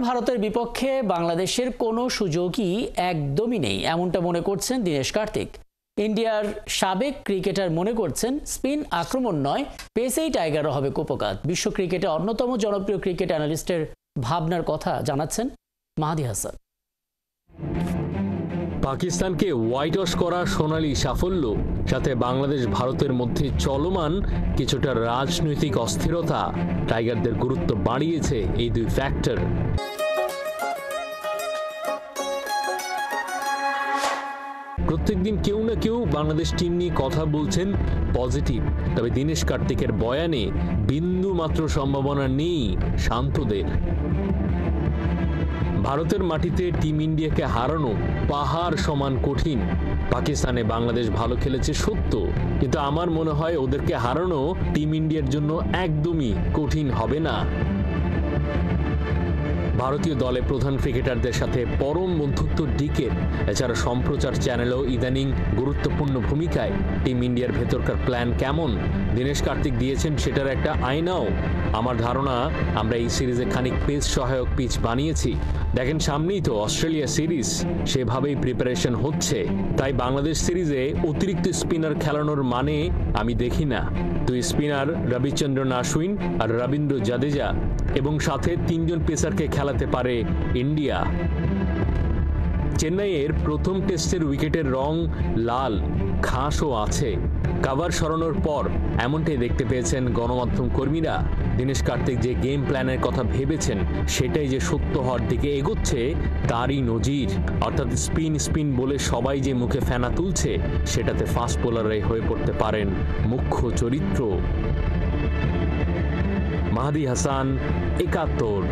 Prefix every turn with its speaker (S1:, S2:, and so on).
S1: ভারতের বিপক্ষে বাংলাদেশের কোনো সুযোগই একদমই নেই, এমনটা মনে করছেন দীনেশ কার্তিক। ইন্ডিয়ার সাবেক ক্রিকেটার মনে করছেন স্পিন আক্রমণ নয়, পেসেই টাইগাররা হবে কুপোকাত। বিশ্ব ক্রিকেটে অন্যতম জনপ্রিয় ক্রিকেট অ্যানালিস্টের ভাবনার কথা জানাচ্ছেন মাহাদি হাসান।
S2: পাকিস্তানকে হোয়াইট ওয়াশ করা সোনালী সাফল্য, সাথে বাংলাদেশ ভারতের মধ্যে চলমান কিছুটা রাজনৈতিক অস্থিরতা টাইগারদের গুরুত্ব বাড়িয়েছে। এই দুই ফ্যাক্টর প্রত্যেকদিন কেউ না কেউ বাংলাদেশ টিম নিয়ে কথা বলছেন পজিটিভ, তবে দীনেশ কার্তিকের বয়ানে বিন্দু মাত্র সম্ভাবনা নেই শান্তদের। ভারতের মাটিতে টিম ইন্ডিয়াকে হারানো পাহাড় সমান কঠিন। পাকিস্তানে বাংলাদেশ ভালো খেলেছে সত্য, কিন্তু আমার মনে হয় ওদেরকে হারানো টিম ইন্ডিয়ার জন্য একদমই কঠিন হবে না। ভারতীয় দলে প্রধান ক্রিকেটারদের সাথে পরম বন্ধুত্ব ডিকের, এছাড়া সম্প্রচার চ্যানেলও ইদানিং গুরুত্বপূর্ণ ভূমিকায়। টিম ইন্ডিয়ার ভেতরকার প্ল্যান কেমন দীনেশ কার্তিক দিয়েছেন সেটার একটা আয়নাও। আমার ধারণা আমরা এই সিরিজে খানিক পেস সহায়ক পিচ বানিয়েছি। দেখেন, সামনেই তো অস্ট্রেলিয়া সিরিজ, সেভাবেই প্রিপারেশন হচ্ছে। তাই বাংলাদেশ সিরিজে অতিরিক্ত স্পিনার খেলানোর মানে আমি দেখি না। দুই স্পিনার রবিচন্দ্রন আশ্বিন আর রবীন্দ্র জাদেজা এবং সাথে তিনজন পেসারকে খেলাতে পারে ইন্ডিয়া। চেন্নাইয়ের প্রথম টেস্টের উইকেটের রং লাল, ঘাসও আছে। কাভার সরানোর পর এমনটাই দেখতে পেয়েছেন গণমাধ্যম কর্মীরা। দীনেশ কার্তিক যে গেম প্ল্যানের কথা ভেবেছেন সেটাই যে সত্য হওয়ার দিকে এগোচ্ছে তারই নজির। অর্থাৎ স্পিন বলে সবাই যে মুখে ফেনা তুলছে, সেটাতে ফাস্ট বোলাররাই হয়ে পড়তে পারেন মুখ্য চরিত্র। মাহাদি হাসান, ৭১।